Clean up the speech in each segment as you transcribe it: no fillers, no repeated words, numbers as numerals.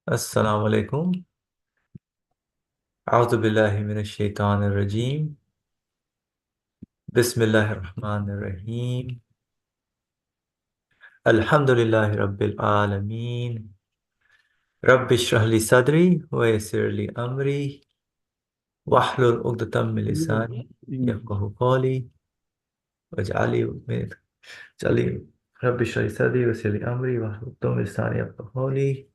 السلام عليكم. أعوذ بالله من الشيطان الرجيم. بسم الله الرحمن الرحيم. الحمد لله رب العالمين. رب اشرح لي صدري ويسر لي أمري واحلل عقدة من لساني يفقهوا قولي واجعلي رب اشرح لي صدري ويسر لي أمري واحلل عقدة من لساني يفقهوا قولي.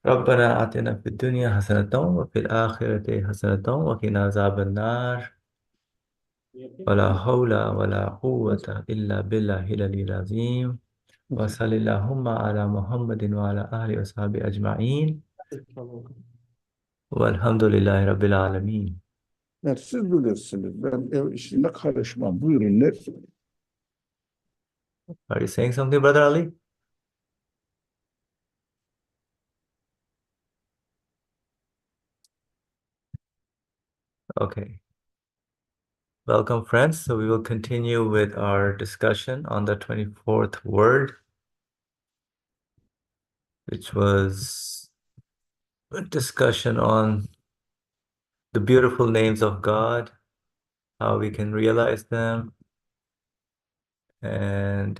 ربنا آتنا في الدنيا حسنة وفي الآخرة حسنة وقنا عذاب النار. ولا حول ولا قوة إلا بالله العلي العظيم. وصل اللهم على محمد وعلى آله وصحبه أجمعين. والحمد لله رب العالمين. Evet, siz bilirsiniz. Ben ev işine karışmam. Buyurun ne? Are you saying something, Brother Ali? Okay. Welcome, friends. So we will continue with our discussion on the 24th word, which was a discussion on the beautiful names of God, how we can realize them, and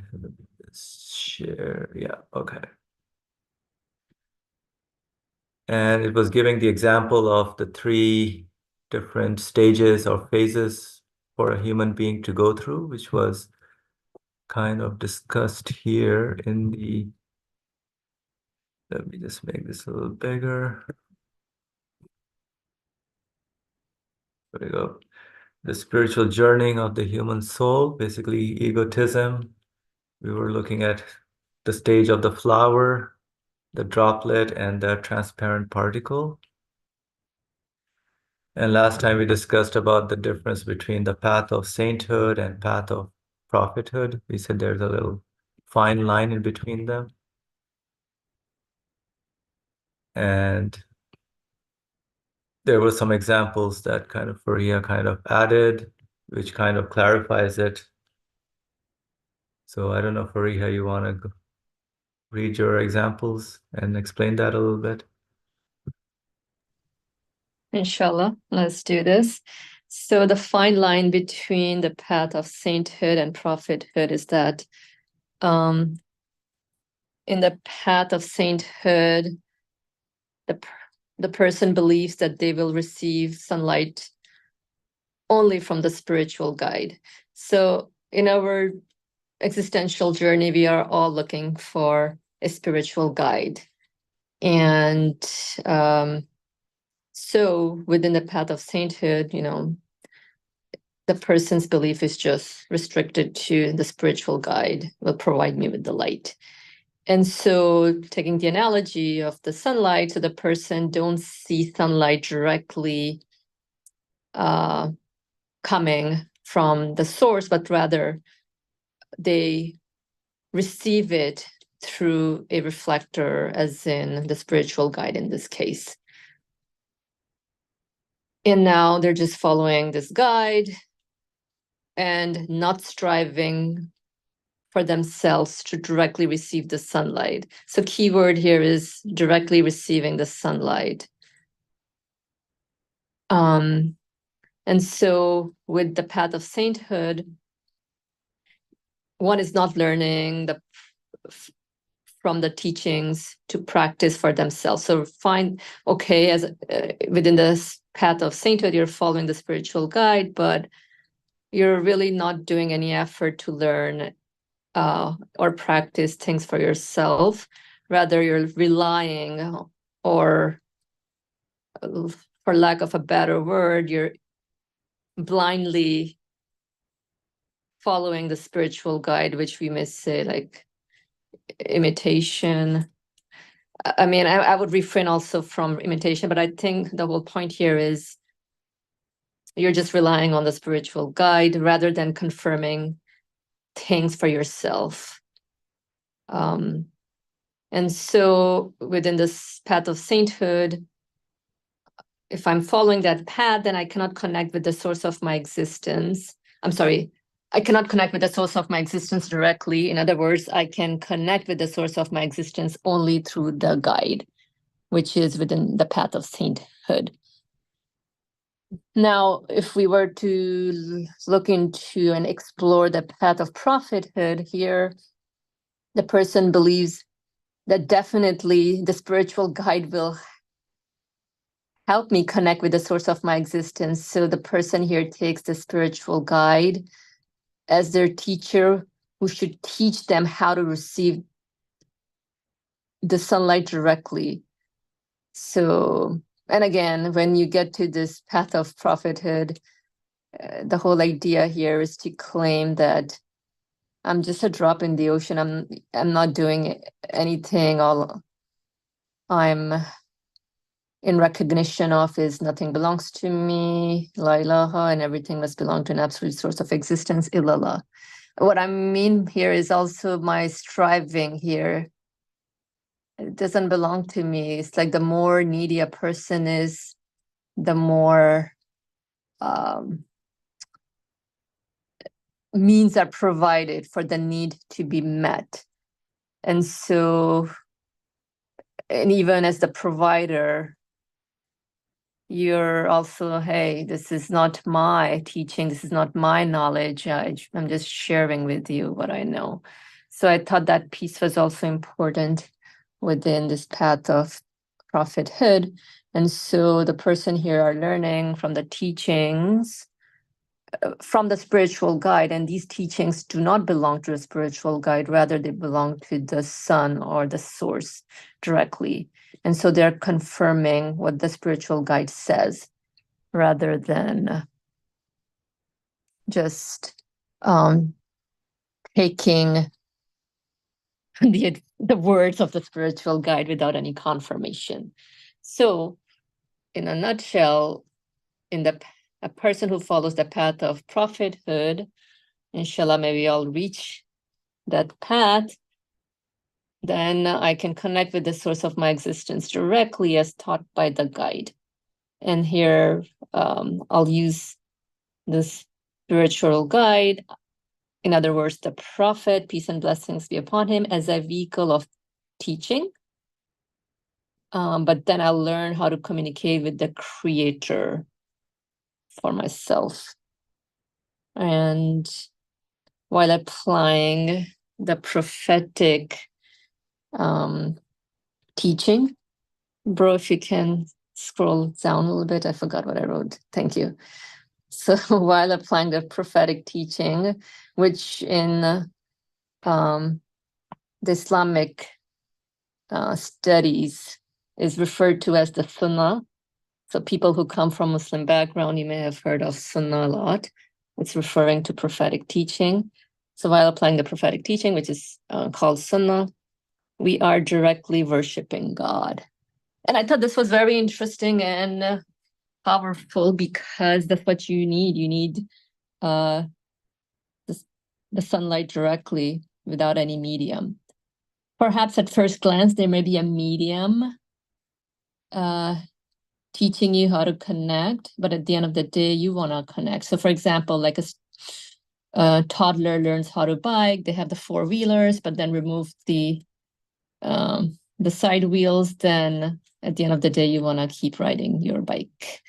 share. Yeah, okay. And it was giving the example of the three different stages or phases for a human being to go through, which was kind of discussed here in the, let me just make this a little bigger. There we go. The spiritual journeying of the human soul, basically egotism. We were looking at the stage of the flower, the droplet, and the transparent particle. And last time we discussed about the difference between the path of sainthood and path of prophethood. We said there's a little fine line in between them. And there were some examples that kind of Faria kind of added, which kind of clarifies it. So I don't know, Faria, you want to read your examples and explain that a little bit? Inshallah, let's do this. So the fine line between the path of sainthood and prophethood is that in the path of sainthood, the person believes that they will receive sunlight only from the spiritual guide. So in our existential journey, we are all looking for a spiritual guide. And so within the path of sainthood, the person's belief is just restricted to the spiritual guide will provide me with the light. And so taking the analogy of the sunlight, so the person don't see sunlight directly coming from the source, but rather they receive it through a reflector, as in the spiritual guide in this case. And now they're just following this guide and not striving for themselves to directly receive the sunlight. So keyword here is directly receiving the sunlight. And so with the path of sainthood, one is not learning from the teachings to practice for themselves. So find, okay, as within this path of sainthood, you're following the spiritual guide, but you're really not doing any effort to learn or practice things for yourself. Rather, you're relying, or for lack of a better word, you're blindly following the spiritual guide, which we may say like imitation. I mean, I would refrain also from imitation, but I think the whole point here is you're just relying on the spiritual guide rather than confirming things for yourself. And so within this path of sainthood, if I'm following that path, then I cannot connect with the source of my existence. I cannot connect with the source of my existence directly. In other words, I can connect with the source of my existence only through the guide, which is within the path of sainthood. Now, if we were to look into and explore the path of prophethood here, the person believes that definitely the spiritual guide will help me connect with the source of my existence. So the person here takes the spiritual guide as their teacher who should teach them how to receive the sunlight directly. So, and again, when you get to this path of prophethood, the whole idea here is to claim that I'm just a drop in the ocean. I'm not doing anything. All I'm in recognition of is nothing belongs to me, la ilaha, and everything must belong to an absolute source of existence, illallah. What I mean here is also my striving here. It doesn't belong to me. It's like the more needy a person is, the more means are provided for the need to be met. And so, and even as the provider, you're also, hey, this is not my teaching, this is not my knowledge. I'm just sharing with you what I know. So I thought that piece was also important within this path of prophethood. And so the person here are learning from the teachings from the spiritual guide, and these teachings do not belong to a spiritual guide, rather they belong to the sun or the source directly. And so they're confirming what the spiritual guide says rather than just taking the words of the spiritual guide without any confirmation. So in a nutshell, a person who follows the path of prophethood, inshallah, may we all reach that path, then I can connect with the source of my existence directly as taught by the guide. And here I'll use this spiritual guide, in other words, the prophet, peace and blessings be upon him, as a vehicle of teaching. But then I'll learn how to communicate with the creator for myself. And while applying the prophetic teaching, bro, if you can scroll down a little bit, I forgot what I wrote. Thank you. So while applying the prophetic teaching, which in the Islamic studies is referred to as the Sunnah. So people who come from Muslim background, you may have heard of Sunnah a lot. It's referring to prophetic teaching. So while applying the prophetic teaching, which is called Sunnah, we are directly worshiping God. And I thought this was very interesting and powerful because that's what you need. You need the sunlight directly without any medium. Perhaps at first glance, there may be a medium teaching you how to connect, but at the end of the day, you want to connect. So for example, like a toddler learns how to bike, they have the four-wheelers, but then remove the side wheels, then at the end of the day, you want to keep riding your bike.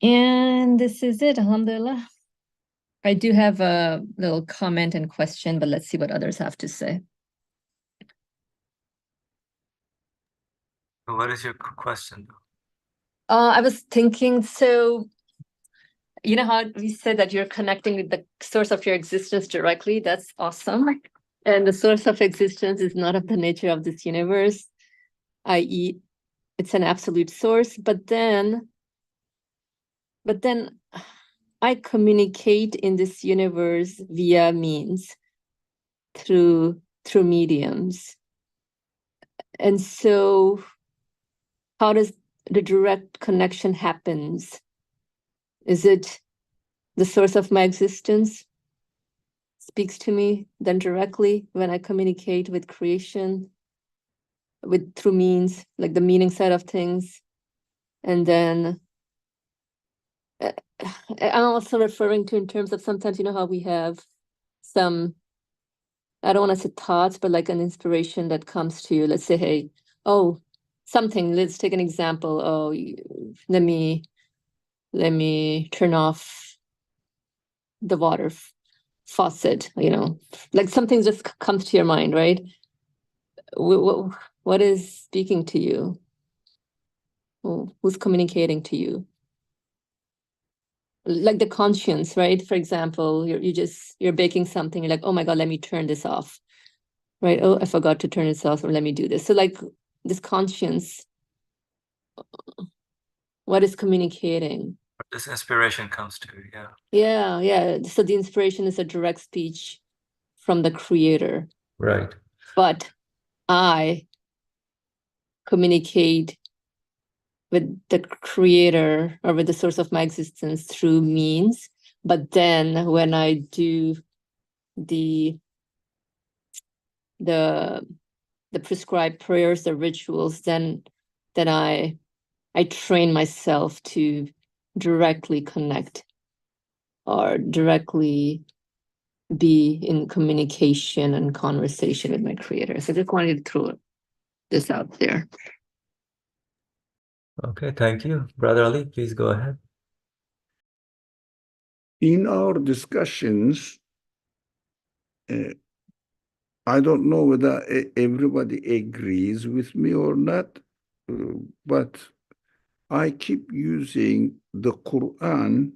And this is it, alhamdulillah. I do have a little comment and question, but let's see what others have to say. What is your question? I was thinking, so you know how we said that you're connecting with the source of your existence directly? That's awesome. And the source of existence is not of the nature of this universe, i.e., it's an absolute source. But then I communicate in this universe via means, through mediums. And so how does the direct connection happens? Is it the source of my existence speaks to me then directly when I communicate with creation, through means, like the meaning side of things? And then I'm also referring to in terms of sometimes, you know how we have some, I don't want to say thoughts, but like an inspiration that comes to you. Let's say, hey, oh, something. Let's take an example. Oh, let me turn off the water faucet. Like something just comes to your mind, right? What is speaking to you? Who's communicating to you? Like the conscience, right? For example, you're baking something. You're like, oh my God, let me turn this off, right? Oh, I forgot to turn this off, or let me do this. So like this conscience, what is communicating? This inspiration comes to, yeah. Yeah. So the inspiration is a direct speech from the creator. Right. But I communicate with the creator or with the source of my existence through means. But then when I do the prescribed prayers, the rituals, then I train myself to directly connect or directly be in communication and conversation with my creator. So I just wanted to throw this out there. Okay, thank you. Brother Ali, please go ahead. In our discussions, I don't know whether everybody agrees with me or not, but I keep using the Quran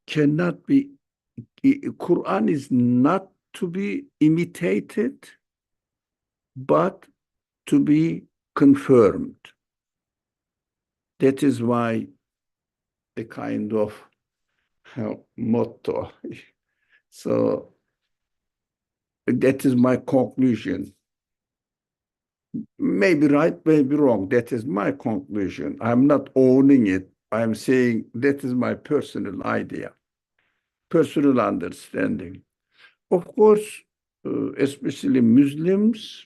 cannot be, Quran is not to be imitated, but to be confirmed. That is why a kind of motto. So that is my conclusion. Maybe right, maybe wrong. That is my conclusion. I'm not owning it. I'm saying that is my personal idea, personal understanding. Of course, especially Muslims,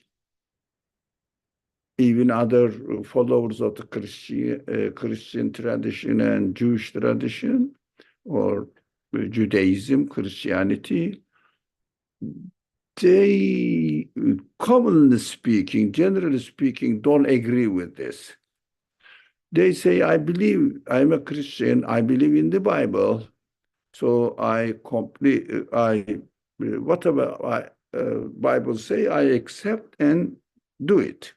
even other followers of the Christian tradition and Jewish tradition, or Judaism, Christianity, they, commonly speaking, generally speaking, don't agree with this. They say, I believe, I'm a Christian, I believe in the Bible, so whatever Bible say, I accept and do it.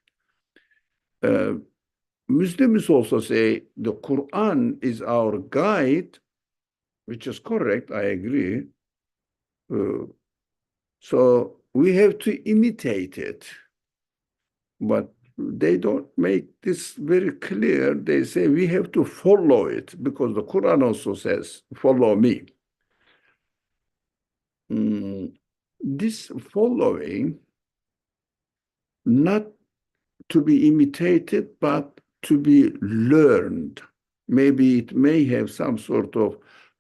Muslims also say the Quran is our guide, which is correct, I agree. So we have to imitate it. But they don't make this very clear. They say we have to follow it because the Quran also says, follow me. This following, not to be imitated, but to be learned. Maybe it may have some sort of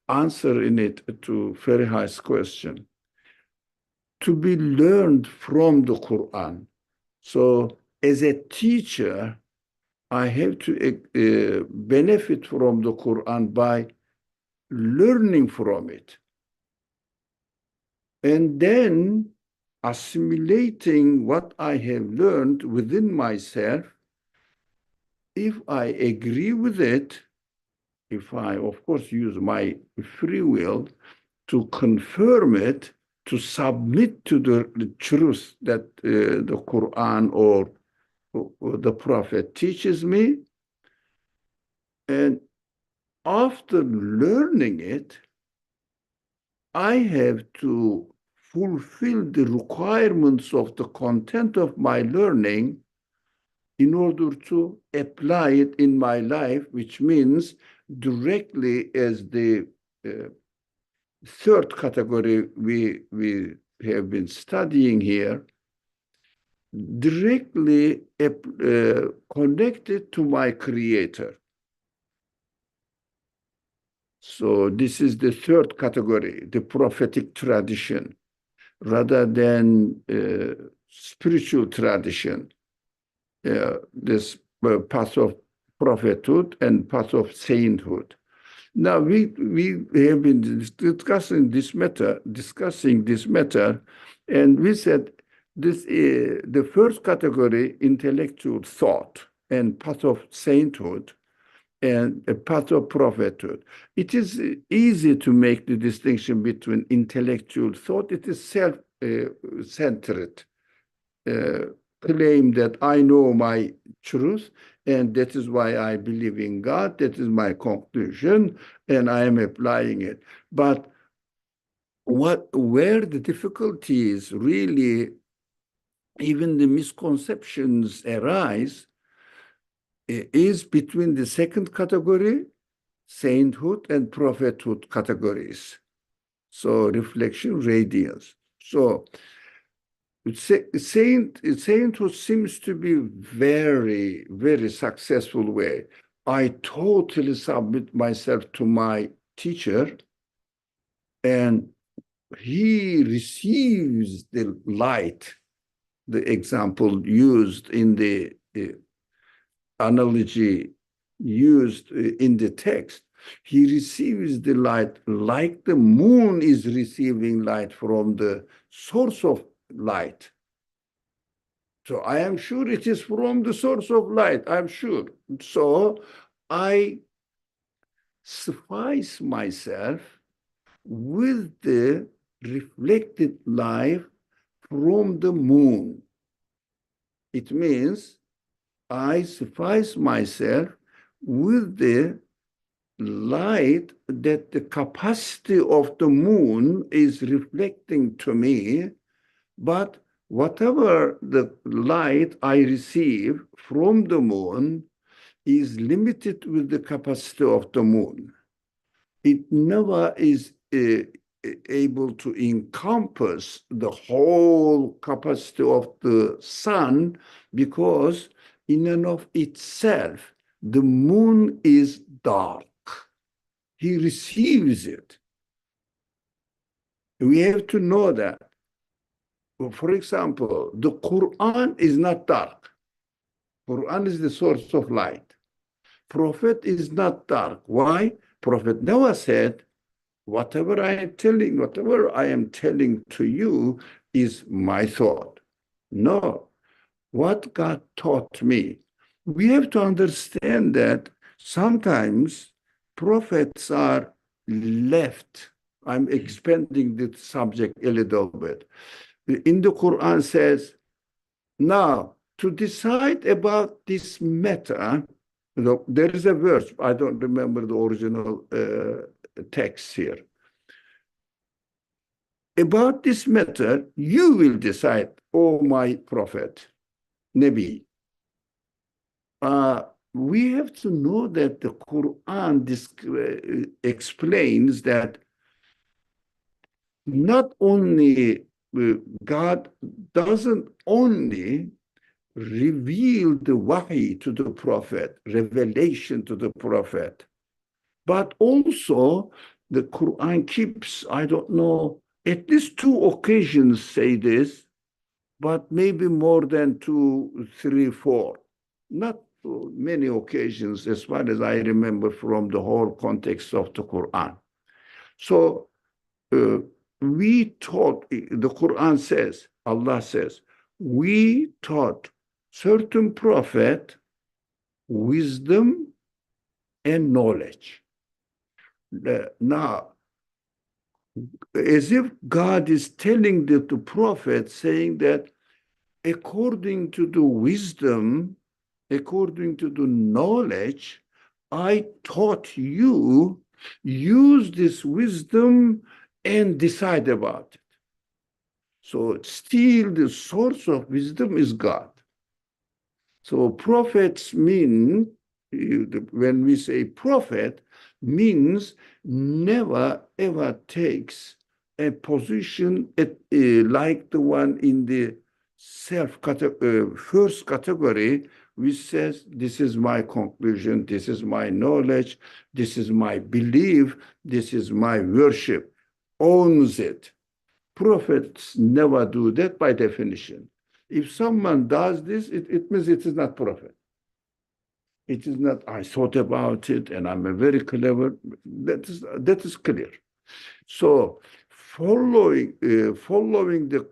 answer in it to Farihai's question. To be learned from the Quran. So as a teacher, I have to benefit from the Quran by learning from it. And then assimilating what I have learned within myself. If I agree with it, if I, of course, use my free will to confirm it, to submit to the truth that the Quran or the Prophet teaches me, and after learning it, I have to fulfill the requirements of the content of my learning in order to apply it in my life, which means directly as the third category we have been studying here, directly connected to my creator. So this is the third category, the prophetic tradition, rather than spiritual tradition. This path of prophethood and path of sainthood. Now we have been discussing this matter, and we said the first category, intellectual thought and path of sainthood and a path of prophethood. It is easy to make the distinction between intellectual thought. It is self-centered claim that I know my truth, and that is why I believe in God. That is my conclusion, and I am applying it. But where the difficulties really, even the misconceptions arise, is between the second category, sainthood, and prophethood categories. So reflection, radiance. So sainthood seems to be very, very successful way. I totally submit myself to my teacher, and he receives the light, the example used in the analogy used in the text. He receives the light like the moon is receiving light from the source of light. So I am sure it is from the source of light, I'm sure. So I suffice myself with the reflected light from the moon. It means I suffice myself with the light that the capacity of the moon is reflecting to me, but whatever the light I receive from the moon is limited with the capacity of the moon. It never is able to encompass the whole capacity of the sun, because in and of itself, the moon is dark. He receives it. We have to know that. For example, the Quran is not dark. Quran is the source of light. Prophet is not dark. Why? Prophet Noah said, whatever I am telling to you is my thought. No, what God taught me. We have to understand that sometimes prophets are left. I'm expanding the subject a little bit. In the Quran says, now to decide about this matter, there is a verse, I don't remember the original text here. About this matter, you will decide, O my prophet, Nabi. We have to know that the Quran explains that not only God doesn't only reveal the wahi to the prophet, revelation to the prophet, but also the Quran keeps, I don't know, at least 2 occasions say this, but maybe more than 2, 3, 4. Not many occasions as far as I remember from the whole context of the Quran. So we taught, the Quran says, Allah says, we taught certain prophet wisdom and knowledge. Now, as if God is telling the prophet, saying that according to the wisdom, according to the knowledge, I taught you, use this wisdom and decide about it. So still the source of wisdom is God. So prophets mean, when we say prophet, means never ever takes a position like the one in the first category, which says, this is my conclusion, this is my knowledge, this is my belief, this is my worship, owns it. Prophets never do that by definition. If someone does this, it means it is not prophet. It is not, I thought about it and I'm a very clever, that is clear. So following the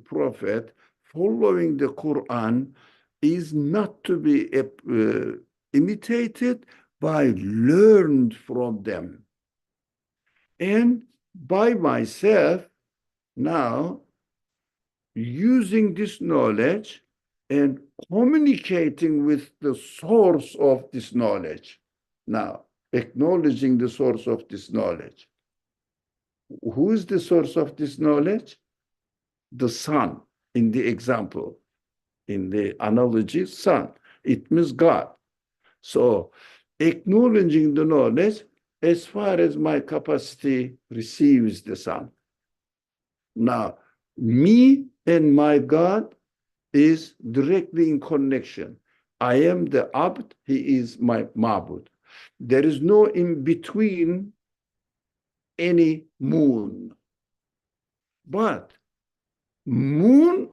prophet, following the Quran is not to be imitated, but learned from them. And by myself now using this knowledge and communicating with the source of this knowledge. Now, acknowledging the source of this knowledge. Who is the source of this knowledge? The sun, in the example. In the analogy, sun. It means God. So, acknowledging the knowledge as far as my capacity receives the sun. Now, me and my God is directly in connection. I am the abd, he is my ma'bud. There is no in between any moon. But moon,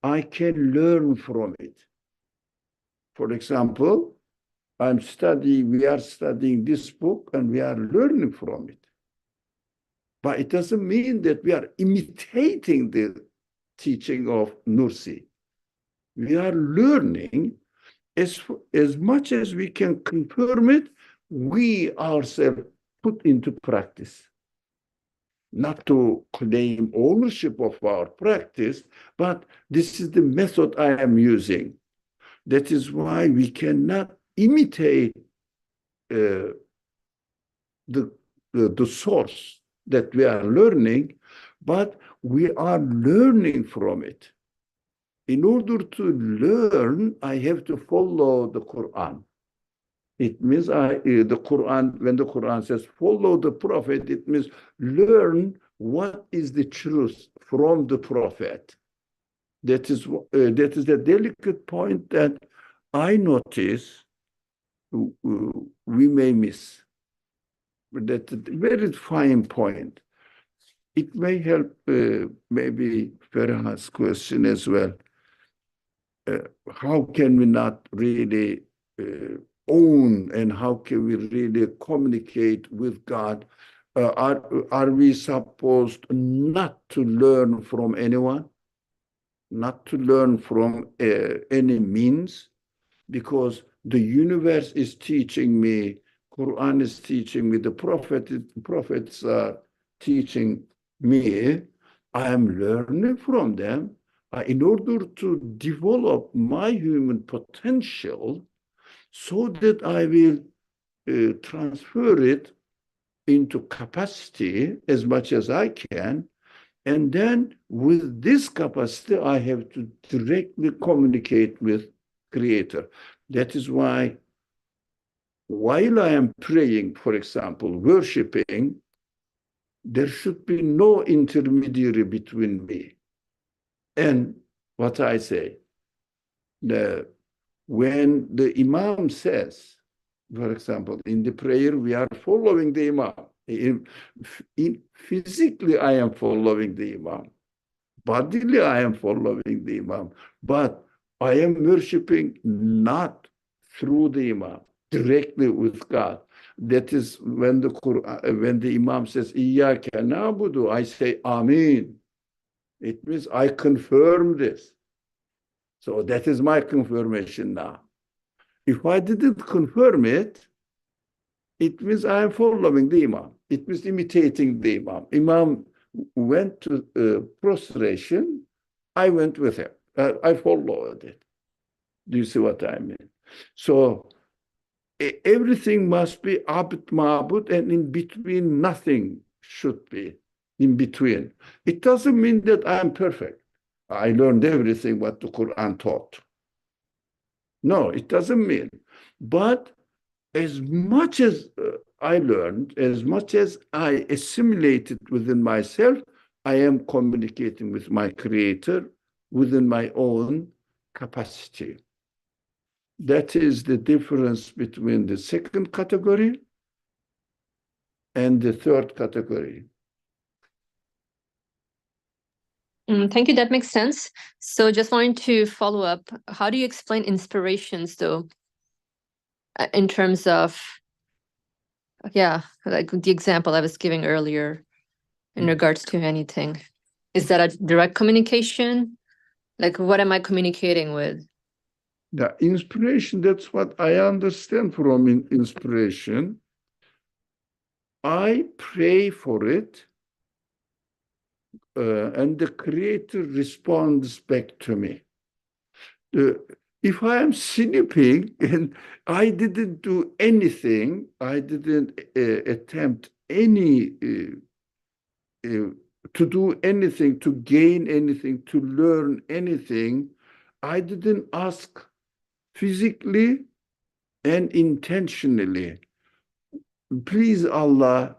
I can learn from it. For example, we are studying this book and we are learning from it. But it doesn't mean that we are imitating the teaching of Nursi. We are learning as much as we can confirm it, we ourselves put into practice. Not to claim ownership of our practice, but this is the method I am using. That is why we cannot imitate the source that we are learning, but we are learning from it. In order to learn, I have to follow the Quran. It means the Quran, when the Quran says follow the Prophet, it means learn what is the truth from the Prophet. That is a delicate point that I notice we may miss. But that's a very fine point. It may help maybe Farhan's question as well. How can we not really own and how can we really communicate with God? Are we supposed not to learn from anyone? Not to learn from any means? Because the universe is teaching me, Quran is teaching me, the prophets are teaching me. I am learning from them. In order to develop my human potential so that I will transfer it into capacity as much as I can. And then with this capacity, I have to directly communicate with Creator. That is why while I am praying, for example, worshiping, there should be no intermediary between me and what I say. When the Imam says, for example, in the prayer, we are following the Imam. Physically, I am following the Imam. Bodily, I am following the Imam. But I am worshiping not through the Imam, directly with God. That is when the Quran, when the Imam says, Iyaka na'budu, I say, Amin. It means I confirm this. So that is my confirmation now. If I didn't confirm it, it means I am following the Imam. It means imitating the Imam. Imam went to prostration, I went with him. I followed it. Do you see what I mean? So everything must be abd ma'bud, and in between nothing should be in between. It doesn't mean that I am perfect. I learned everything what the Quran taught. No, it doesn't mean. But as much as I learned, as much as I assimilated within myself, I am communicating with my Creator within my own capacity. That is the difference between the second category and the third category. Thank you. That makes sense. So just wanting to follow up, how do you explain inspirations, though, in terms of, like the example I was giving earlier in regards to anything? Is that a direct communication? Like, what am I communicating with? The inspiration, that's what I understand from inspiration. I pray for it, and the Creator responds back to me. If I am sleeping and I didn't do anything, I didn't attempt any to do anything, to gain anything, to learn anything, I didn't ask physically and intentionally, please Allah,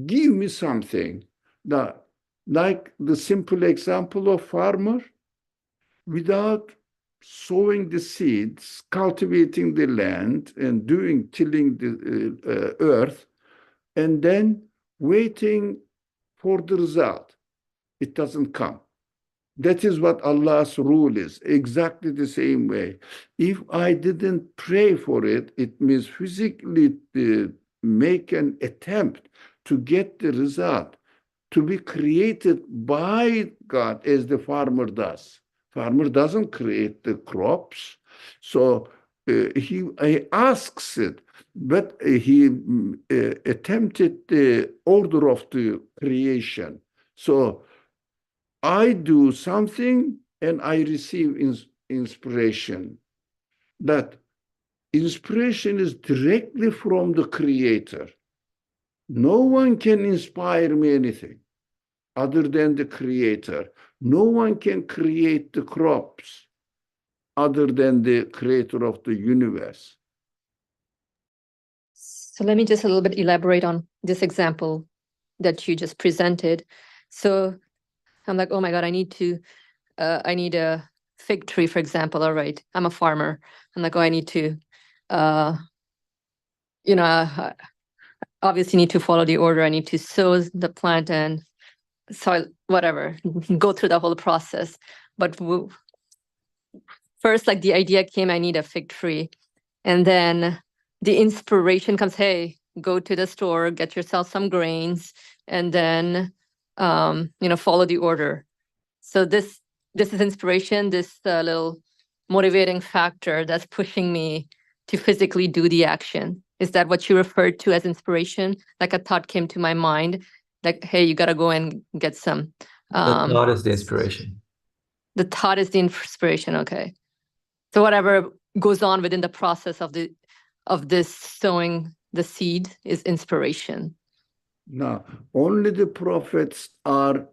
give me something. Now, like the simple example of farmer, without sowing the seeds, cultivating the land, and tilling the earth, and then waiting for the result, it doesn't come. That is what Allah's rule is, exactly the same way. If I didn't pray for it, it means physically make an attempt to get the result, to be created by God as the farmer does. Farmer doesn't create the crops, so he asks it, but he attempted the order of the creation. So I do something and I receive inspiration. But inspiration is directly from the Creator. No one can inspire me anything other than the Creator. No one can create the crops other than the Creator of the universe. So let me just a little bit elaborate on this example that you just presented. So I'm like, oh my God, I need a fig tree, for example. All right, I'm a farmer. I'm like, oh, I need to, I obviously need to follow the order. I need to sow the plant and soil, whatever, go through the whole process. But first, like the idea came, I need a fig tree. And then the inspiration comes, hey, go to the store, get yourself some grains, and then, follow the order. So this is inspiration, this little motivating factor that's pushing me to physically do the action. Is that what you referred to as inspiration? Like a thought came to my mind, like, hey, you got to go and get some. The thought is the inspiration. The thought is the inspiration. Okay. So whatever goes on within the process of this sowing the seed is inspiration. Now, only the prophets are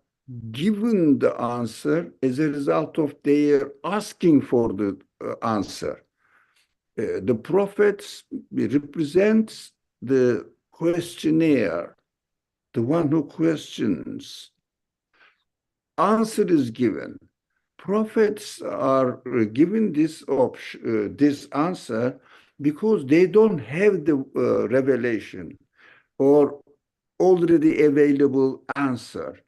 given the answer as a result of their asking for the answer. The prophets represents the questionnaire, the one who questions. Answer is given. Prophets are given this option, this answer, because they don't have the revelation or already available answer.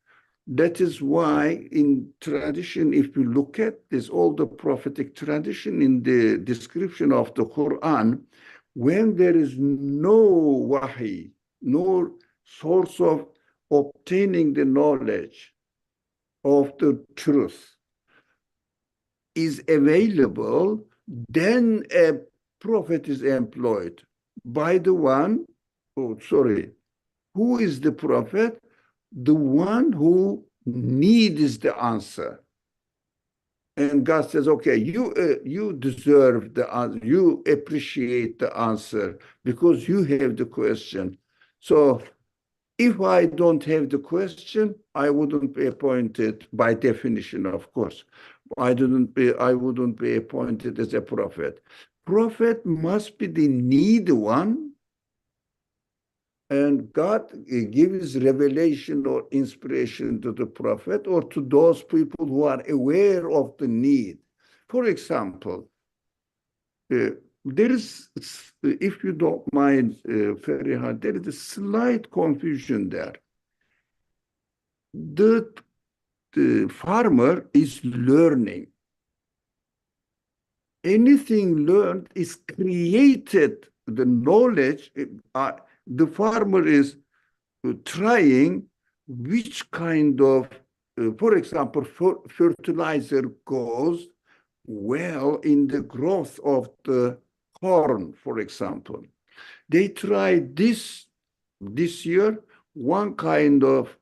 That is why in tradition, if we look at this, all the prophetic tradition in the description of the Quran, when there is no wahi, no source of obtaining the knowledge of the truth is available, then a prophet is employed by the one, who is the prophet? The one who needs the answer. And God says, okay, you deserve the answer. You appreciate the answer because you have the question. So if I don't have the question, I wouldn't be appointed by definition, of course. I wouldn't be appointed as a prophet. Prophet must be the need one, and God gives revelation or inspiration to the prophet or to those people who are aware of the need. For example, there is, if you don't mind, Feriha, there is a slight confusion there. The farmer is learning. Anything learned is created. The knowledge, the farmer is trying which kind of for example, fertilizer goes well in the growth of the corn, for example. They tried this year, one kind of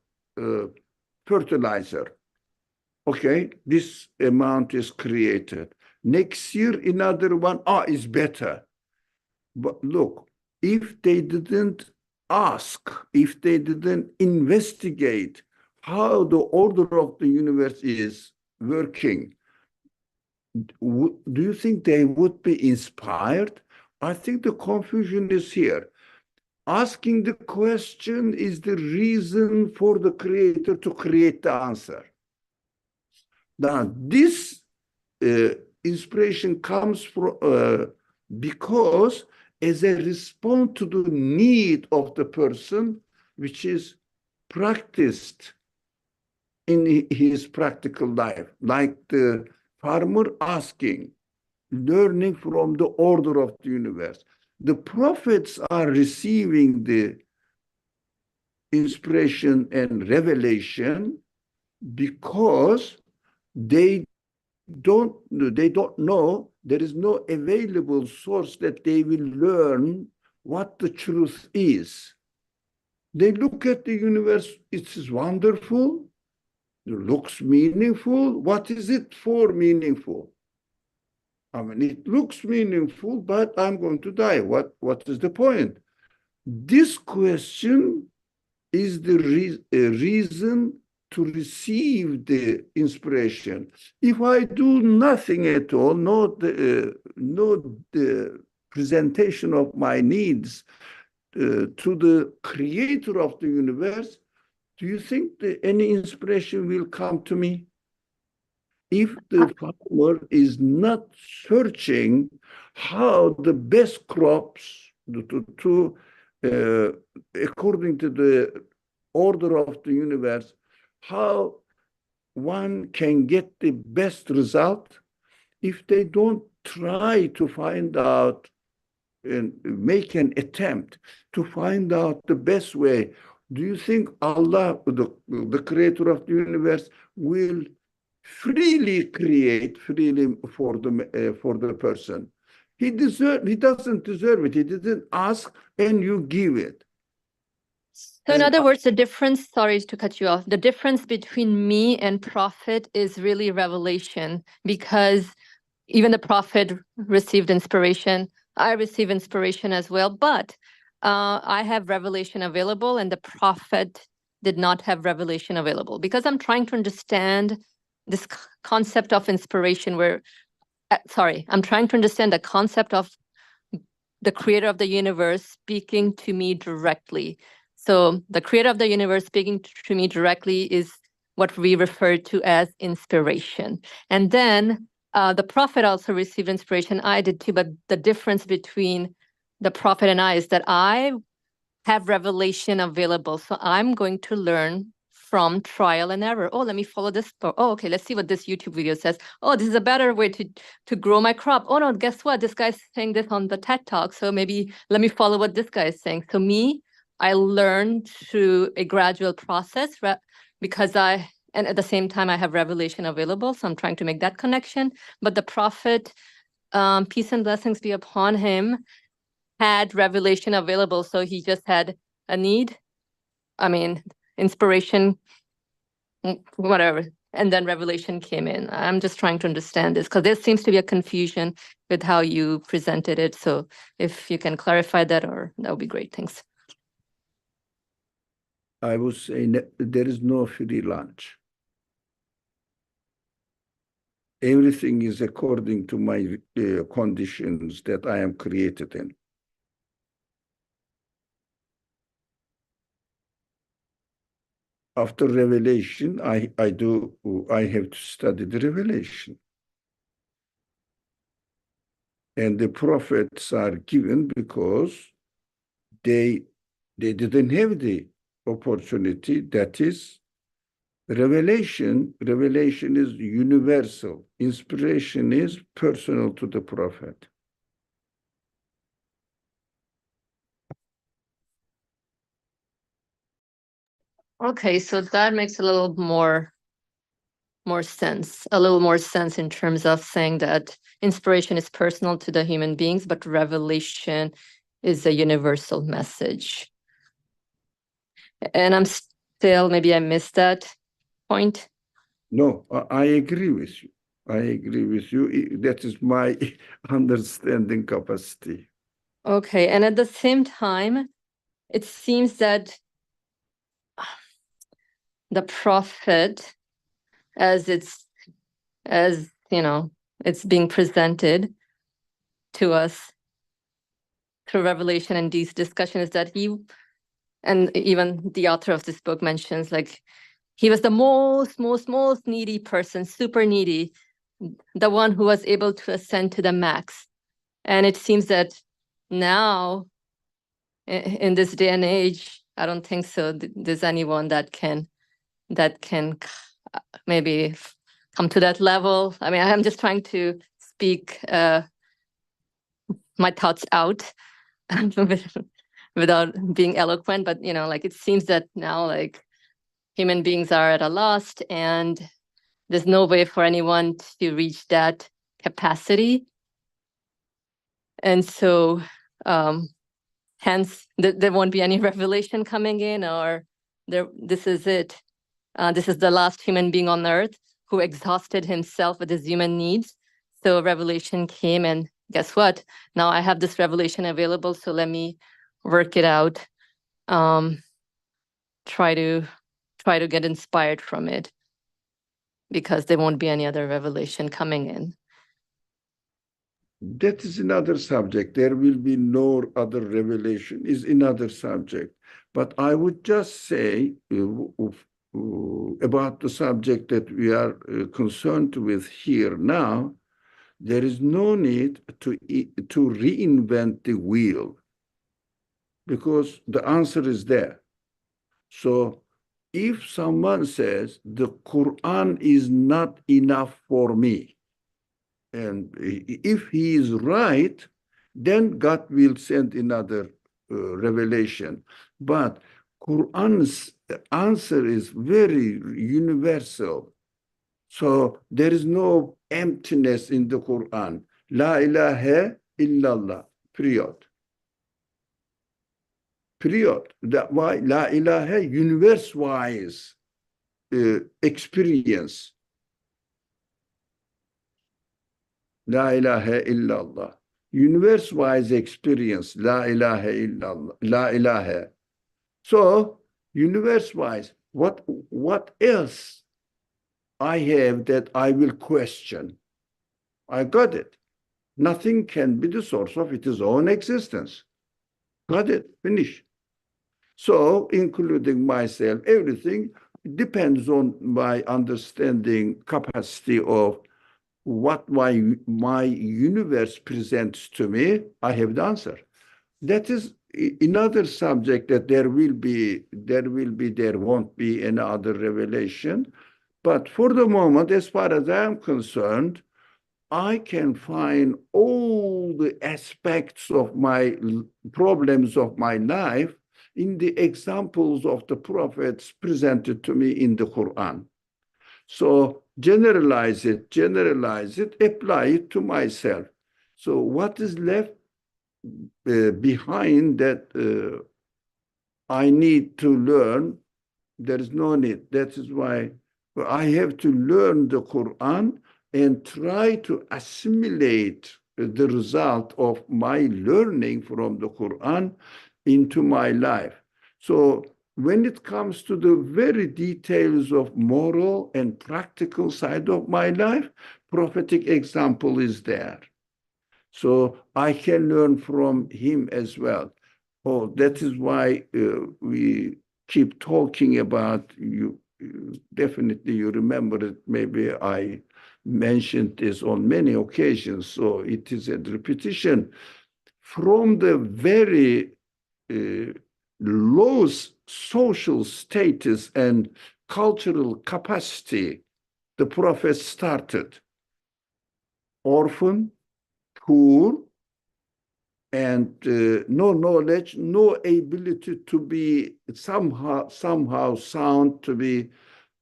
fertilizer. Okay, this amount is created. Next year, another one, is better. But look, if they didn't ask, if they didn't investigate how the order of the universe is working, do you think they would be inspired? I think the confusion is here. Asking the question is the reason for the creator to create the answer. Now, this inspiration comes from because as a response to the need of the person, which is practiced in his practical life, like the farmer asking, learning from the order of the universe. The prophets are receiving the inspiration and revelation because they don't know, there is no available source that they will learn what the truth is. They look at the universe, it is wonderful, it looks meaningful. What is it for meaningful? I mean, it looks meaningful, but I'm going to die. What is the point? This question is the reason to receive the inspiration. If I do nothing at all, no the presentation of my needs to the creator of the universe, do you think that any inspiration will come to me? If the farmer is not searching how the best crops according to the order of the universe, how one can get the best result, if they don't try to find out and make an attempt to find out the best way, do you think Allah, the creator of the universe, will freely create freely for the person? He doesn't deserve it. He didn't ask, and you give it. So in other words, the difference, sorry to cut you off, the difference between me and prophet is really revelation, because even the prophet received inspiration. I receive inspiration as well, but I have revelation available and the prophet did not have revelation available, because I'm trying to understand this concept of inspiration where, I'm trying to understand the concept of the creator of the universe speaking to me directly. So the creator of the universe speaking to me directly is what we refer to as inspiration. And then the prophet also received inspiration. I did too, but the difference between the prophet and I is that I have revelation available. So I'm going to learn from trial and error. Oh, let me follow this. Oh, okay, let's see what this YouTube video says. Oh, this is a better way to grow my crop. Oh no, guess what? This guy's saying this on the TED Talk. So maybe let me follow what this guy is saying. So I learned through a gradual process because and at the same time, I have revelation available. So I'm trying to make that connection. But the prophet, peace and blessings be upon him, had revelation available. So he just had a need. I mean, inspiration, whatever. And then revelation came in. I'm just trying to understand this because there seems to be a confusion with how you presented it. So if you can clarify that, that would be great. Thanks. I would say there is no free lunch. Everything is according to my conditions that I am created in. After revelation, I have to study the revelation. And the prophets are given because they didn't have the opportunity. That is revelation. Revelation is universal. Inspiration is personal to the prophet. Okay, so that makes a little more more sense, a little more sense in terms of saying that inspiration is personal to the human beings, but revelation is a universal message. And I'm still, maybe I missed that point. No, I agree with you. I agree with you. That is my understanding capacity. Okay, and at the same time, it seems that the prophet, as you know, it's being presented to us through revelation and these discussions, that he, and even the author of this book mentions, like, he was the most needy person, super needy, the one who was able to ascend to the max. And it seems that now, in this day and age, I don't think so there's anyone that can maybe come to that level. I mean, I'm just trying to speak my thoughts out without being eloquent, but like, it seems that now, like, human beings are at a loss, and there's no way for anyone to reach that capacity. And so hence there won't be any revelation coming in, or this is it. This is the last human being on earth who exhausted himself with his human needs. So revelation came, and guess what? Now I have this revelation available, so let me work it out. Try to get inspired from it, because there won't be any other revelation coming in. That is another subject. There will be no other revelation, is another subject. But I would just say about the subject that we are concerned with here now, there is no need to reinvent the wheel, because the answer is there. So if someone says the Quran is not enough for me, and if he is right, then God will send another revelation. But Quran's answer is very universal. So there is no emptiness in the Quran. La ilaha illallah, period. Period. That why La ilaha, universe-wise experience. La ilaha illallah. Universe-wise experience. La ilaha illallah. La ilaha. So, universe-wise, what else I have that I will question? I got it. Nothing can be the source of its own existence. Got it. Finish. So, including myself, everything depends on my understanding capacity of what my universe presents to me. I have the answer. That is another subject that there won't be another revelation. But for the moment, as far as I am concerned, I can find all the aspects of my problems of my life in the examples of the prophets presented to me in the Quran. So generalize it, apply it to myself. So what is left behind that I need to learn? There is no need. That is why I have to learn the Quran and try to assimilate the result of my learning from the Quran into my life. So when it comes to the very details of moral and practical side of my life, prophetic example is there. So I can learn from him as well. Oh, that is why we keep talking about you. Definitely you remember it. Maybe I mentioned this on many occasions, so it is a repetition. From the very low social status and cultural capacity, the prophet started. Orphan, poor, and no knowledge, no ability to be somehow sound, to be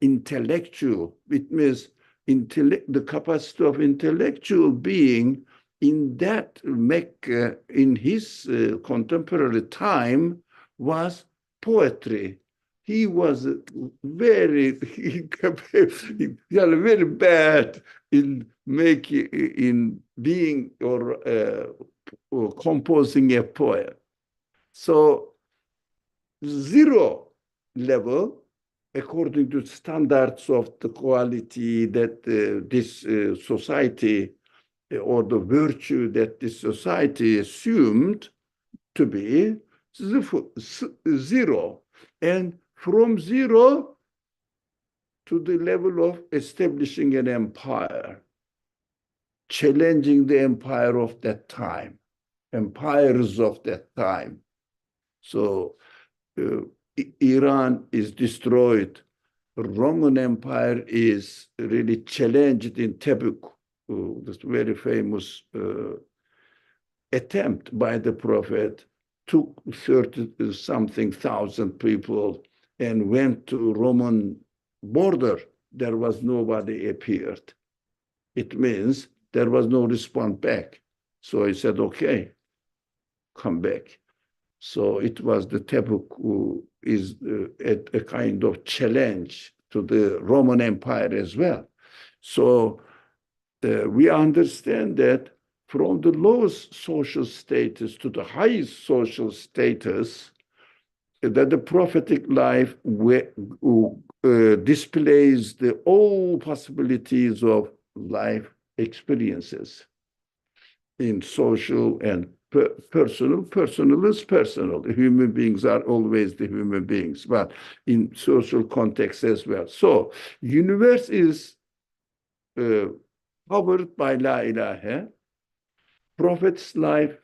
intellectual. It means the capacity of intellectual being in that Mecca, in his contemporary time, was poetry. He was very, very bad in being or composing a poem. So zero level, according to standards of the quality that this society or the virtue that this society assumed to be, zero. And from zero to the level of establishing an empire, challenging the empire of that time, empires of that time. So Iran is destroyed. Roman Empire is really challenged in Tebuk, this very famous attempt by the Prophet, took 30-something thousand people and went to Roman border. There was nobody appeared. It means there was no response back. So he said, okay, come back. So it was the Tebuk who is a kind of challenge to the Roman Empire as well. So we understand that from the lowest social status to the highest social status, that the prophetic life displays all possibilities of life experiences in social and personal. Personal is personal. Human beings are always the human beings, but in social context as well. So universe is covered by La ilaha. Prophet's life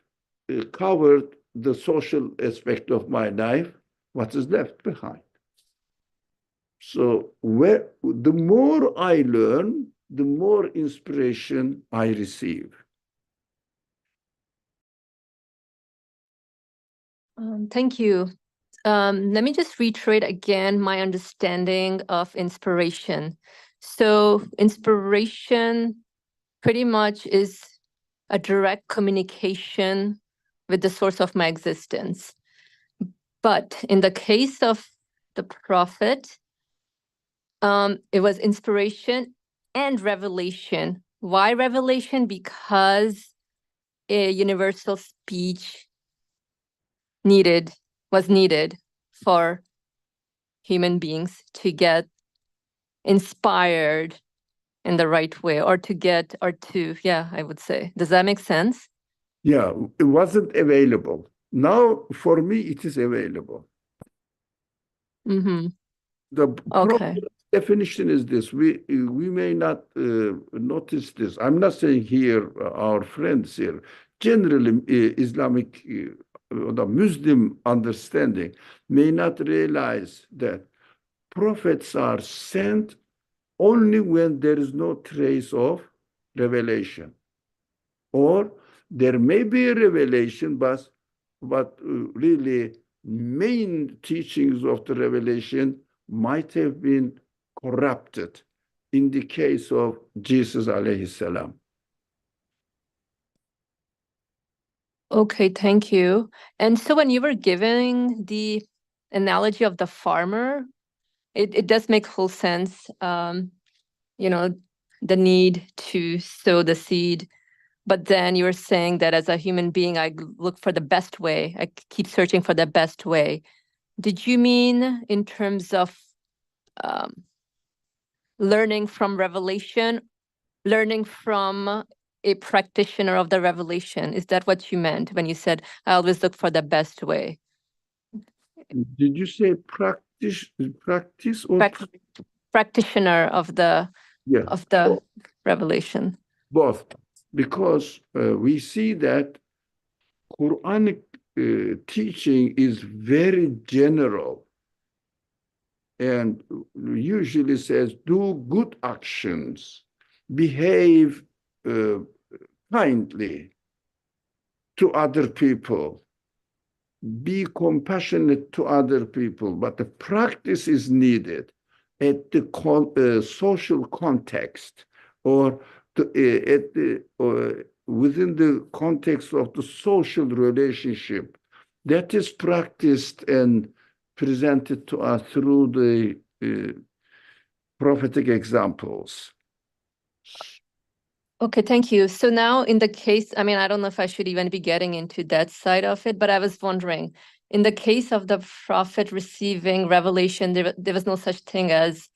covered the social aspect of my life. What is left behind? So the more I learn, the more inspiration I receive. Thank you. Let me just reiterate again my understanding of inspiration. So inspiration pretty much is a direct communication with the source of my existence. But in the case of the prophet, it was inspiration and revelation. Why revelation? Because a universal speech was needed for human beings to get inspired in the right way, or I would say. Does that make sense? Yeah, it wasn't available. Now, for me, it is available. Mm-hmm. The Okay. definition is this. We may not notice this. I'm not saying here, our friends here. Generally, Islamic, the Muslim understanding may not realize that prophets are sent only when there is no trace of revelation. Or there may be a revelation, but really main teachings of the revelation might have been corrupted in the case of Jesus alayhi salam. Okay, thank you. And so when you were giving the analogy of the farmer, it does make whole sense. The need to sow the seed. But then you were saying that as a human being, I look for the best way. I keep searching for the best way. Did you mean in terms of learning from revelation, learning from a practitioner of the revelation? Is that what you meant when you said, I always look for the best way? Did you say practice or practitioner of the revelation? Both, because we see that Quranic teaching is very general and usually says, do good actions, behave kindly to other people, be compassionate to other people, but the practice is needed. at the social context, or within the context of the social relationship that is practiced and presented to us through the prophetic examples. Okay, thank you. So now in the case, I mean, I don't know if I should even be getting into that side of it, but I was wondering, in the case of the prophet receiving revelation, there was no such thing as,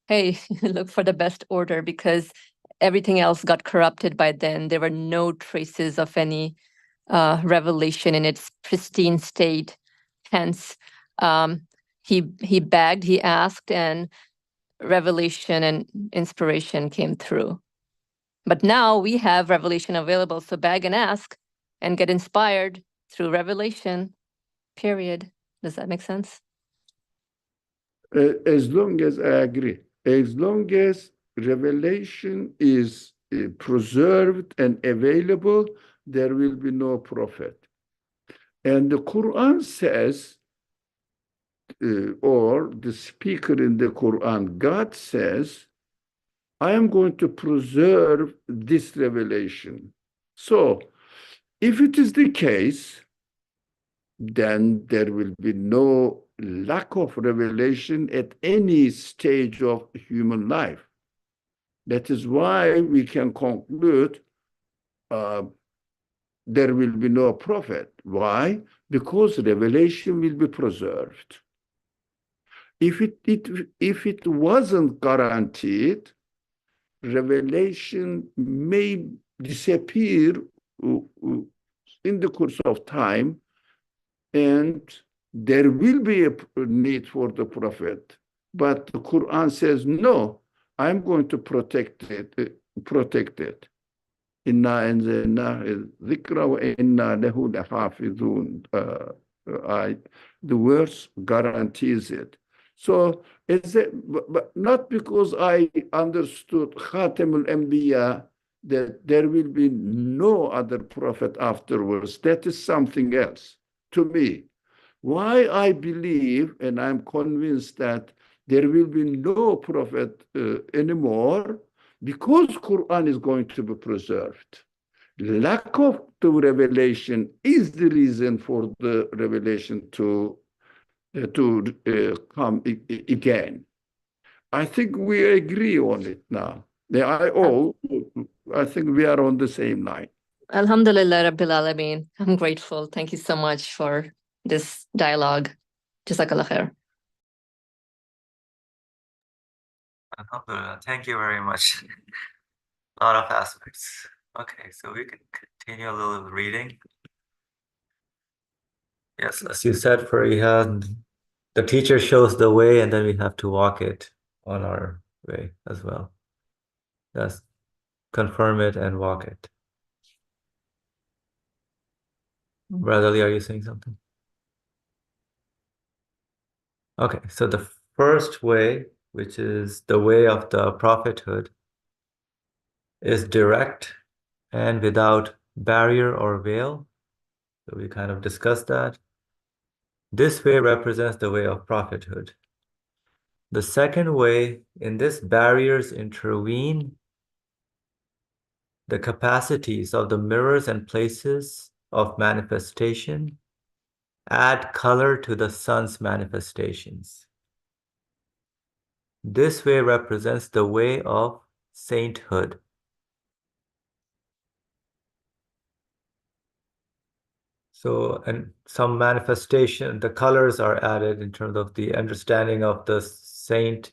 hey, look for the best order, because everything else got corrupted by then. There were no traces of any revelation in its pristine state. Hence, he begged, he asked, and revelation and inspiration came through. But now we have revelation available, so beg and ask and get inspired through revelation, period. Does that make sense? As long as I agree, as long as revelation is preserved and available, there will be no prophet. And the Quran says, or the speaker in the Quran, God says, I am going to preserve this revelation. So if it is the case, then there will be no lack of revelation at any stage of human life. That is why we can conclude there will be no prophet. Why? Because revelation will be preserved. If it wasn't guaranteed, revelation may disappear in the course of time, and there will be a need for the prophet. But the Quran says, no, I'm going to protect it. Inna anzalna dhikra wa inna lahu lahafidhun. The verse guarantees it. So but not because I understood Khatamul Anbiya that there will be no other prophet afterwards. That is something else to me. Why I believe, and I'm convinced that there will be no prophet anymore, because Quran is going to be preserved. Lack of the revelation is the reason for the revelation to come again. I think we agree on it now. I think we are on the same line. Alhamdulillah Rabbil Alameen. I'm grateful. Thank you so much for this dialogue. Jazakallah khair. Alhamdulillah. Thank you very much. A lot of aspects. Okay, so we can continue a little reading. Yes, as you said, Fariha, the teacher shows the way and then we have to walk it on our way as well. That's confirm it and walk it. Brother Ali, are you saying something? Okay, so the first way, which is the way of the prophethood, is direct and without barrier or veil. So we kind of discussed that. This way represents the way of prophethood. The second way, in this barriers intervene the capacities of the mirrors and places of manifestation, add color to the sun's manifestations. This way represents the way of sainthood. So, and some manifestation, the colors are added in terms of the understanding of the saint,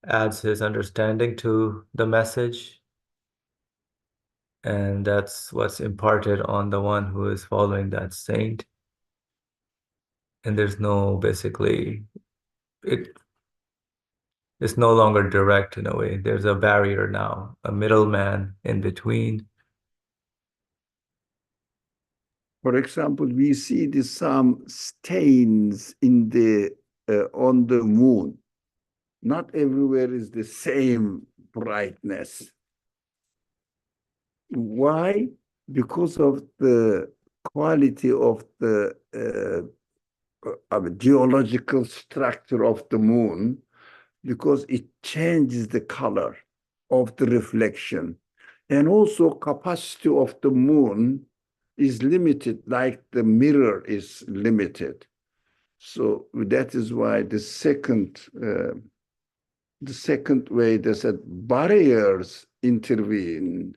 adds his understanding to the message. And that's what's imparted on the one who is following that saint. And there's no, basically, it's no longer direct in a way. There's a barrier now, a middleman in between. For example, we see some stains in on the moon. Not everywhere is the same brightness. Why? Because of the quality of the geological structure of the moon, because it changes the color of the reflection. And also capacity of the moon is limited, like the mirror is limited. So that is why the second way they said barriers intervene.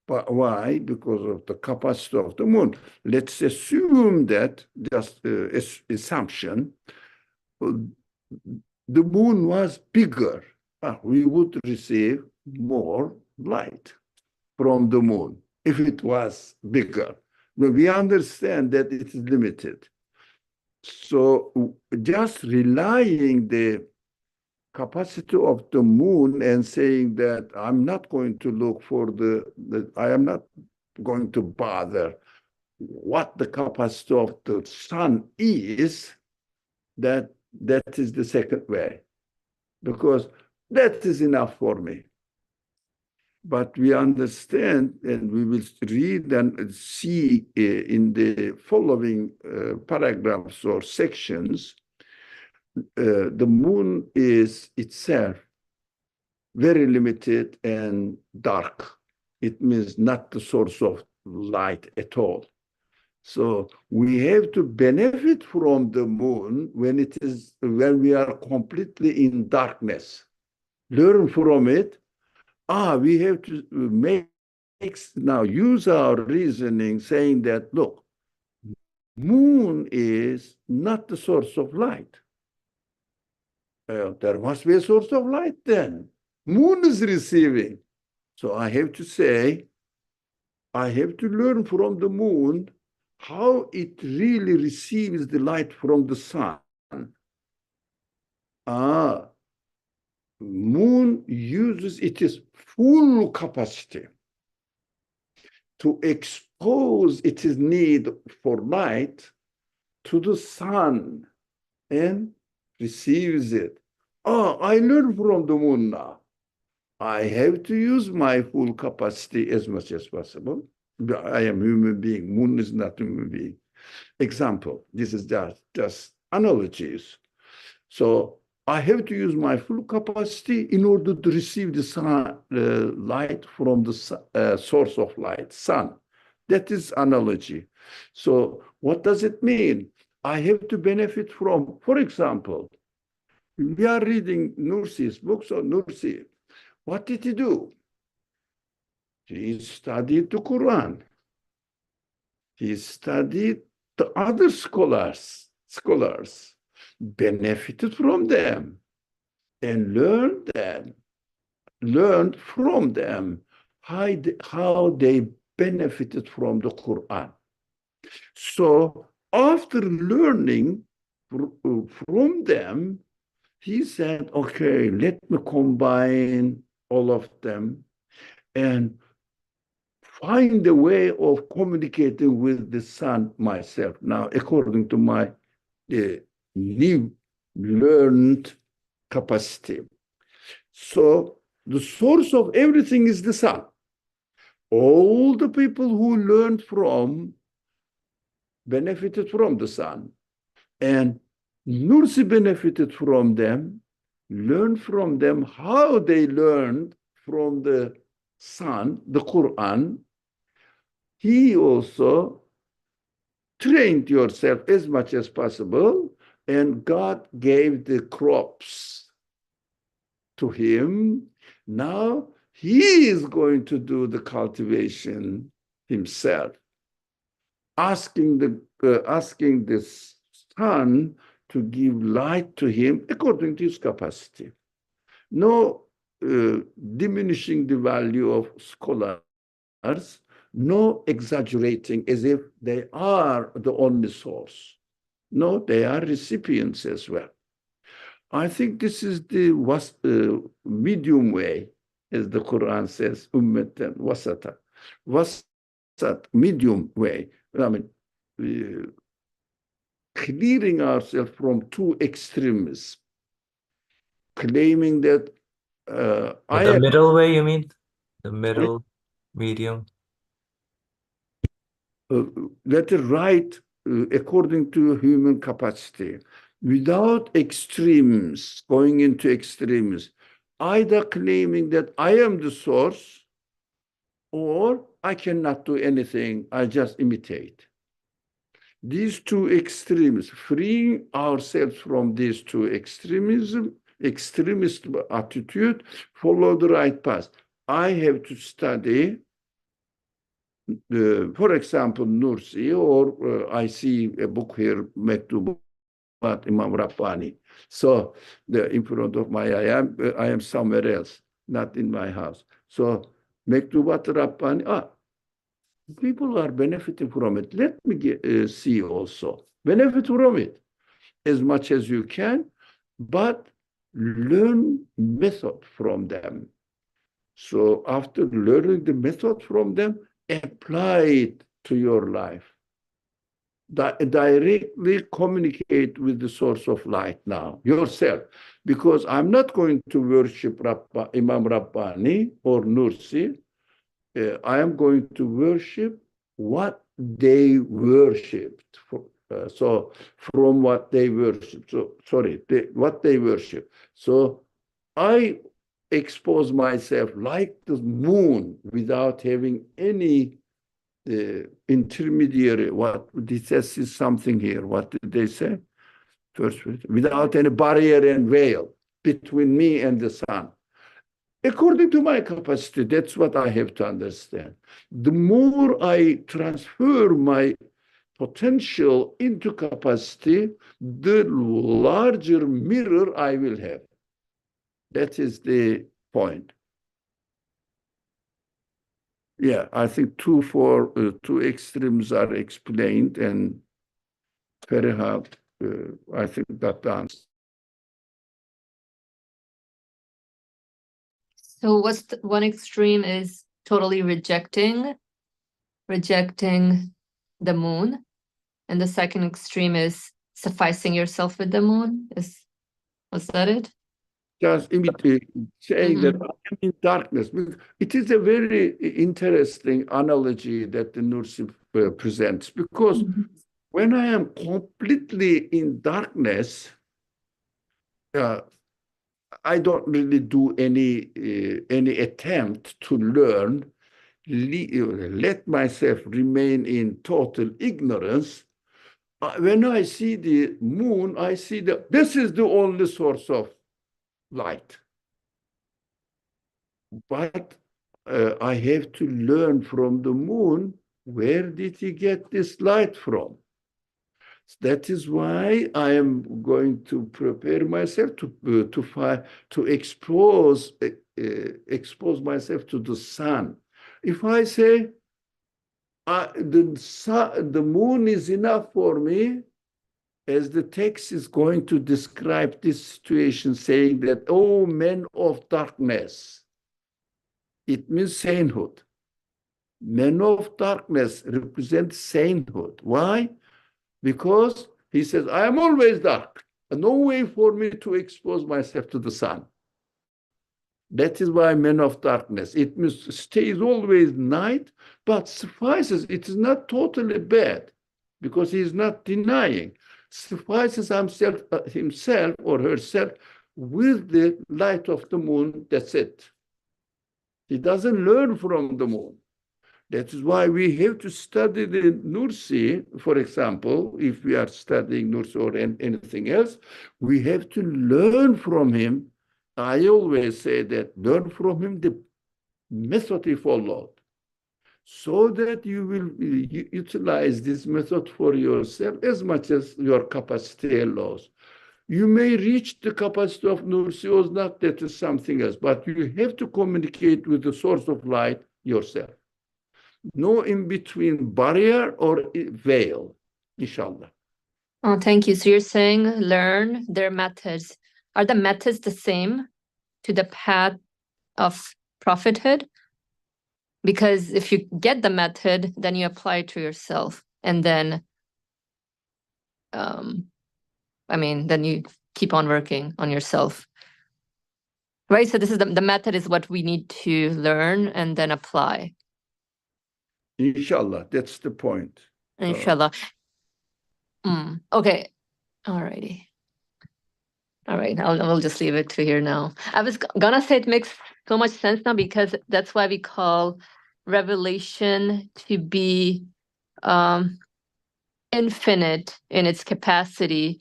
But why? Because of the capacity of the moon. Let's assume that, just assumption, the moon was bigger. We would receive more light from the moon if it was bigger. But we understand that it is limited. So just relying the capacity of the moon and saying that I'm not going to look for I am not going to bother what the capacity of the sun is, that is the second way, because that is enough for me. But we understand, and we will read and see in the following paragraphs or sections, the moon is itself very limited and dark. It means not the source of light at all. So we have to benefit from the moon when we are completely in darkness. Learn from it. We have to now use our reasoning, saying that, look, moon is not the source of light. There must be a source of light then. Moon is receiving. So I have to say, I have to learn from the moon how it really receives the light from the sun. Moon uses its full capacity to expose its need for light to the sun and receives it. I learn from the moon now. I have to use my full capacity as much as possible. I am a human being. Moon is not a human being. Example, this is just analogies. So I have to use my full capacity in order to receive the sun, light from the source of light, sun. That is analogy. So what does it mean? I have to benefit from, for example, we are reading Nursi's books on Nursi. What did he do? He studied the Quran. He studied the other scholars, benefited from them, and learned from them how they benefited from the Quran. So after learning from them, he said, okay, let me combine all of them and find a way of communicating with the sun myself. Now, according to my new learned capacity. So the source of everything is the sun. All the people who learned from benefited from the sun. And Nursi benefited from them, learned from them how they learned from the sun, the Quran. He also trained yourself as much as possible, and God gave the crops to him. Now he is going to do the cultivation himself, asking the sun to give light to him according to his capacity. No diminishing the value of scholars, no exaggerating as if they are the only source. No, they are recipients as well. I think this is the medium way, as the Quran says, ummatan wasata. Wasat, medium way. I mean, clearing ourselves from two extremes, claiming that The middle way, you mean? The middle, medium? That is right according to human capacity, without extremes, going into extremes, either claiming that I am the source or I cannot do anything, I just imitate. These two extremes, freeing ourselves from these two extremist attitude, follow the right path. I have to study, for example, Nursi, or I see a book here, Mektubat Imam Rabbani. So in front of my, I am somewhere else, not in my house. So Mektubat Rabbani, people are benefiting from it. Let me see also. Benefit from it as much as you can, but learn method from them. So after learning the method from them, apply it to your life. Directly communicate with the source of light now, yourself. Because I'm not going to worship Imam Rabbani or Nursi. I am going to worship what they worshipped. So from what they worship. So sorry, what they worship. So I expose myself like the moon without having any intermediary. What this is something here. What did they say? First, without any barrier and veil between me and the sun. According to my capacity, that's what I have to understand. The more I transfer my potential into capacity, the larger mirror I will have. That is the point. Yeah, I think two extremes are explained, and Feriha, I think that answers. So what's one extreme is totally rejecting the moon, and the second extreme is sufficing yourself with the moon. Was that it? Just saying that I am in darkness. It is a very interesting analogy that the Nursi presents, because when I am completely in darkness, I don't really do any attempt to learn, let myself remain in total ignorance. When I see the moon, I see that this is the only source of light. But I have to learn from the moon, where did he get this light from? That is why I am going to prepare myself to expose myself to the sun. If I say the moon is enough for me, as the text is going to describe this situation, saying that, oh, men of darkness, it means sainthood. Men of darkness represent sainthood. Why? Because he says, I am always dark. No way for me to expose myself to the sun. That is why men of darkness. It means stays always night, but suffices. It is not totally bad, because he is not denying. Suffices himself or herself with the light of the moon. That's it. He doesn't learn from the moon. That is why we have to study the Nursi, for example. If we are studying Nursi or anything else, we have to learn from him. I always say that learn from him the method he followed, so that you will utilize this method for yourself as much as your capacity allows. You may reach the capacity of Nursi or not, that is something else, but you have to communicate with the source of light yourself. No in-between barrier or veil, inshallah. Oh, thank you. So you're saying learn their methods. Are the methods the same to the path of prophethood? Because if you get the method, then you apply it to yourself. And then, then you keep on working on yourself. Right? So this is the method is what we need to learn and then apply. Inshallah, that's the point. Inshallah. Okay. Alrighty. All right. We'll just leave it to here now. I was gonna say it makes so much sense now because that's why we call revelation to be infinite in its capacity,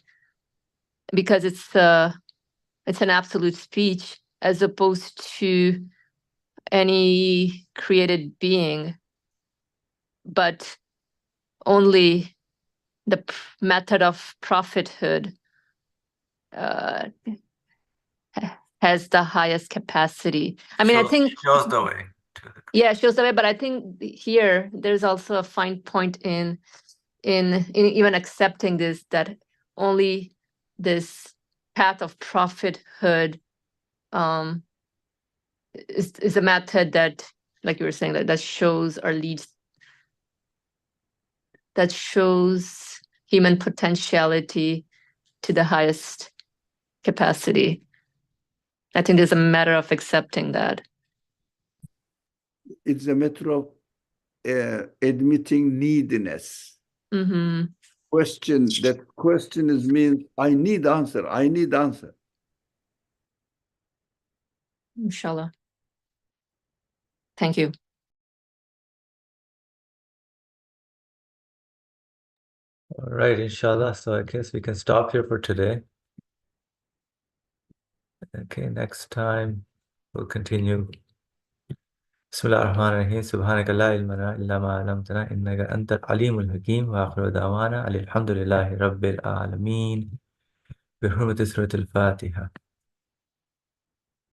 because it's an absolute speech as opposed to any created being, but only the method of prophethood has the highest capacity. I mean, I think shows the way to the yeah, shows the way, but I think here there's also a fine point in even accepting this, that only this path of prophethood is a method that, like you were saying, that shows or leads, that shows human potentiality to the highest capacity. I think there's a matter of accepting that. It's a matter of admitting neediness. Mm-hmm. That question is means I need answer. I need answer. Inshallah. Thank you. All right, inshallah. So I guess we can stop here for today. Okay, next time we'll continue. بسم الله الرحمن الرحيم سبحانك لا علم لنا إلا ما علمتنا إنك أنت العليم الحكيم وآخر دعوانا الحمد لله رب العالمين بحرمة سورة الفاتحة.